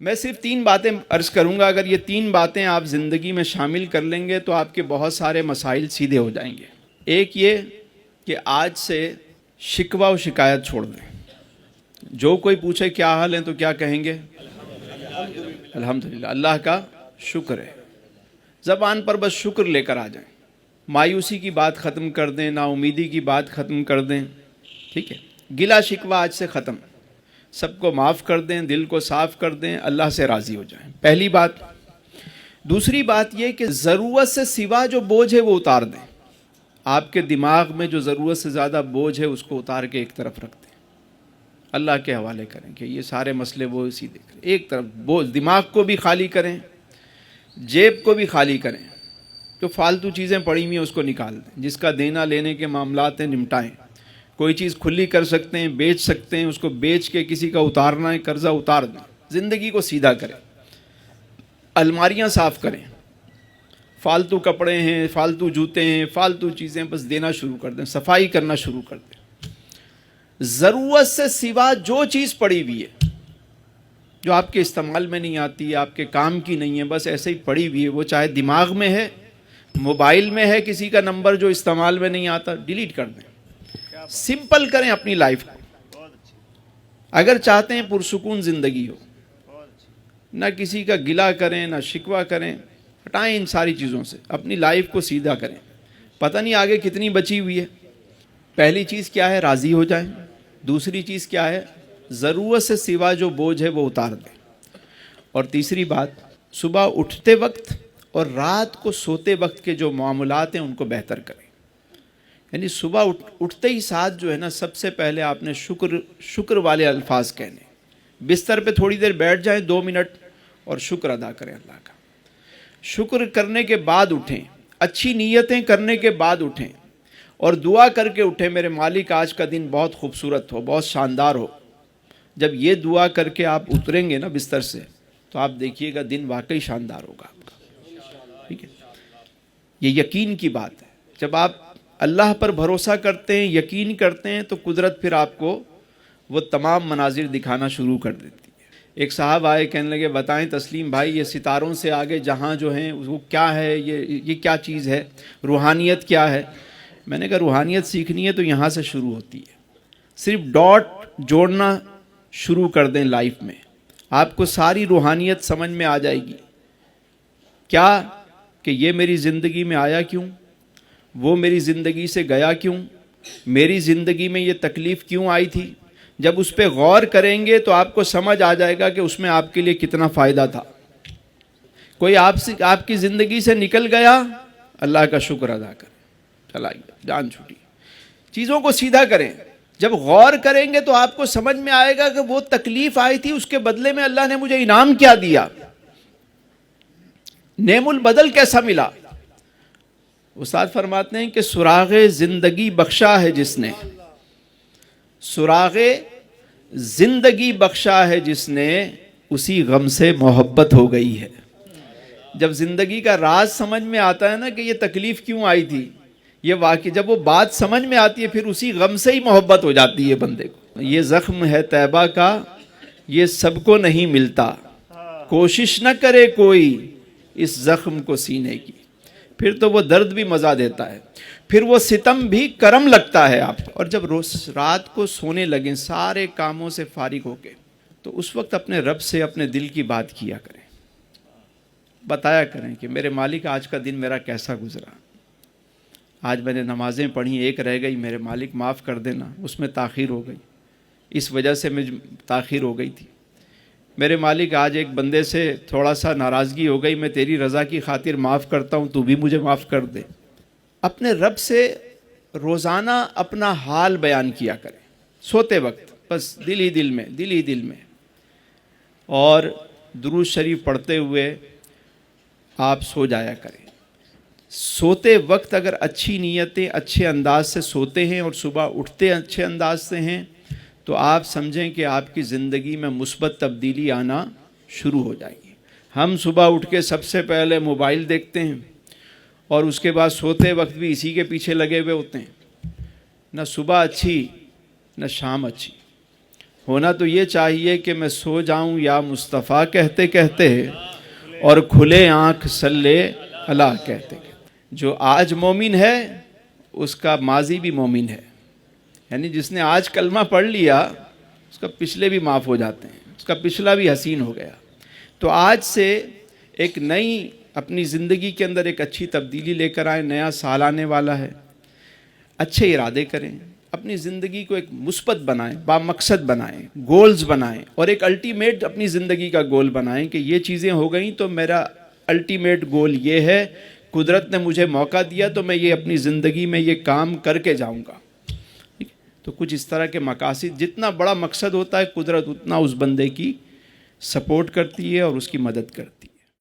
میں صرف 3 باتیں عرض کروں گا. اگر یہ 3 باتیں آپ زندگی میں شامل کر لیں گے تو آپ کے بہت سارے مسائل سیدھے ہو جائیں گے. ایک یہ کہ آج سے شکوہ و شکایت چھوڑ دیں. جو کوئی پوچھے کیا حال ہے تو کیا کہیں گے؟ الحمدللہ، اللہ کا شکر ہے. زبان پر بس شکر لے کر آ جائیں. مایوسی کی بات ختم کر دیں، نا امیدی کی بات ختم کر دیں. ٹھیک ہے، گلا شکوہ آج سے ختم. سب کو معاف کر دیں، دل کو صاف کر دیں، اللہ سے راضی ہو جائیں. پہلی بات. دوسری بات یہ کہ ضرورت سے سوا جو بوجھ ہے وہ اتار دیں. آپ کے دماغ میں جو ضرورت سے زیادہ بوجھ ہے اس کو اتار کے ایک طرف رکھ دیں، اللہ کے حوالے کریں کہ یہ سارے مسئلے وہ اسی دیکھ رہے. ایک طرف بوجھ، دماغ کو بھی خالی کریں، جیب کو بھی خالی کریں. جو فالتو چیزیں پڑی ہوئی ہیں اس کو نکال دیں. جس کا دینا لینے کے معاملات ہیں نمٹائیں. کوئی چیز کھلی کر سکتے ہیں، بیچ سکتے ہیں، اس کو بیچ کے کسی کا اتارنا ہے قرضہ اتار دیں. زندگی کو سیدھا کریں. الماریاں صاف کریں. فالتو کپڑے ہیں، فالتو جوتے ہیں، فالتو چیزیں بس دینا شروع کر دیں، صفائی کرنا شروع کر دیں. ضرورت سے سوا جو چیز پڑی ہوئی ہے جو آپ کے استعمال میں نہیں آتی، آپ کے کام کی نہیں ہے، بس ایسے ہی پڑی ہوئی ہے، وہ چاہے دماغ میں ہے، موبائل میں ہے، کسی کا نمبر جو استعمال میں نہیں آتا، ڈیلیٹ کر دیں. سمپل کریں اپنی لائف کو. اگر چاہتے ہیں پرسکون زندگی ہو، نہ کسی کا گلہ کریں، نہ شکوہ کریں. ہٹائیں ان ساری چیزوں سے، اپنی لائف کو سیدھا کریں. پتہ نہیں آگے کتنی بچی ہوئی ہے. پہلی چیز کیا ہے؟ راضی ہو جائیں. دوسری چیز کیا ہے؟ ضرورت سے سوا جو بوجھ ہے وہ اتار دیں. اور تیسری بات، صبح اٹھتے وقت اور رات کو سوتے وقت کے جو معاملات ہیں ان کو بہتر کریں. یعنی صبح اٹھتے ہی ساتھ جو ہے نا، سب سے پہلے آپ نے شکر والے الفاظ کہنے. بستر پہ تھوڑی دیر بیٹھ جائیں، 2 منٹ، اور شکر ادا کریں اللہ کا. شکر کرنے کے بعد اٹھیں، اچھی نیتیں کرنے کے بعد اٹھیں، اور دعا کر کے اٹھیں میرے مالک آج کا دن بہت خوبصورت ہو، بہت شاندار ہو. جب یہ دعا کر کے آپ اتریں گے نا بستر سے تو آپ دیکھیے گا دن واقعی شاندار ہوگا آپ کا. ٹھیک ہے، یہ یقین کی بات ہے. جب آپ اللہ پر بھروسہ کرتے ہیں، یقین کرتے ہیں، تو قدرت پھر آپ کو وہ تمام مناظر دکھانا شروع کر دیتی ہے. ایک صاحب آئے، کہنے لگے بتائیں تسلیم بھائی، یہ ستاروں سے آگے جہاں جو ہیں وہ کیا ہے؟ یہ کیا چیز ہے؟ روحانیت کیا ہے؟ میں نے کہا روحانیت سیکھنی ہے تو یہاں سے شروع ہوتی ہے. صرف ڈاٹ جوڑنا شروع کر دیں لائف میں، آپ کو ساری روحانیت سمجھ میں آ جائے گی. کیا کہ یہ میری زندگی میں آیا کیوں، وہ میری زندگی سے گیا کیوں، میری زندگی میں یہ تکلیف کیوں آئی تھی. جب اس پہ غور کریں گے تو آپ کو سمجھ آ جائے گا کہ اس میں آپ کے لیے کتنا فائدہ تھا. کوئی آپ کی زندگی سے نکل گیا، اللہ کا شکر ادا کریں. چلا گیا، جان چھوٹی. چیزوں کو سیدھا کریں. جب غور کریں گے تو آپ کو سمجھ میں آئے گا کہ وہ تکلیف آئی تھی، اس کے بدلے میں اللہ نے مجھے انعام کیا دیا، نعم البدل کیسا ملا. استاد فرماتے ہیں کہ سراغ زندگی بخشا ہے جس نے، سراغ زندگی بخشا ہے جس نے، اسی غم سے محبت ہو گئی ہے. جب زندگی کا راز سمجھ میں آتا ہے نا کہ یہ تکلیف کیوں آئی تھی، یہ واقعی جب وہ بات سمجھ میں آتی ہے پھر اسی غم سے ہی محبت ہو جاتی ہے بندے کو. یہ زخم ہے طیبہ کا، یہ سب کو نہیں ملتا، کوشش نہ کرے کوئی اس زخم کو سینے کی. پھر تو وہ درد بھی مزہ دیتا ہے، پھر وہ ستم بھی کرم لگتا ہے آپ. اور جب روز رات کو سونے لگیں سارے کاموں سے فارغ ہو کے، تو اس وقت اپنے رب سے اپنے دل کی بات کیا کریں، بتایا کریں کہ میرے مالک آج کا دن میرا کیسا گزرا. آج میں نے نمازیں پڑھی، ایک رہ گئی، میرے مالک معاف کر دینا، اس میں تاخیر ہو گئی، اس وجہ سے مجھ تاخیر ہو گئی تھی. میرے مالک آج ایک بندے سے تھوڑا سا ناراضگی ہو گئی، میں تیری رضا کی خاطر معاف کرتا ہوں، تو بھی مجھے معاف کر دے. اپنے رب سے روزانہ اپنا حال بیان کیا کریں سوتے وقت، بس دل ہی دل میں. اور درود شریف پڑھتے ہوئے آپ سو جایا کریں. سوتے وقت اگر اچھی نیتیں اچھے انداز سے سوتے ہیں اور صبح اٹھتے اچھے انداز سے ہیں تو آپ سمجھیں کہ آپ کی زندگی میں مثبت تبدیلی آنا شروع ہو جائے گی. ہم صبح اٹھ کے سب سے پہلے موبائل دیکھتے ہیں اور اس کے بعد سوتے وقت بھی اسی کے پیچھے لگے ہوئے ہوتے ہیں. نہ صبح اچھی نہ شام اچھی. ہونا تو یہ چاہیے کہ میں سو جاؤں یا مصطفیٰ کہتے کہتے اور کھلے آنکھ صلی اللہ کہتے کہتے. جو آج مومن ہے اس کا ماضی بھی مومن ہے، یعنی جس نے آج کلمہ پڑھ لیا اس کا پچھلے بھی معاف ہو جاتے ہیں، اس کا پچھلا بھی حسین ہو گیا. تو آج سے ایک نئی اپنی زندگی کے اندر ایک اچھی تبدیلی لے کر آئیں. نیا سال آنے والا ہے، اچھے ارادے کریں، اپنی زندگی کو ایک مثبت بنائیں، بامقصد بنائیں، گولز بنائیں، اور ایک الٹیمیٹ اپنی زندگی کا گول بنائیں کہ یہ چیزیں ہو گئیں تو میرا الٹیمیٹ گول یہ ہے، قدرت نے مجھے موقع دیا تو میں یہ اپنی زندگی میں یہ کام کر کے جاؤں گا. تو کچھ اس طرح کے مقاصد، جتنا بڑا مقصد ہوتا ہے قدرت اتنا اس بندے کی سپورٹ کرتی ہے اور اس کی مدد کرتی ہے.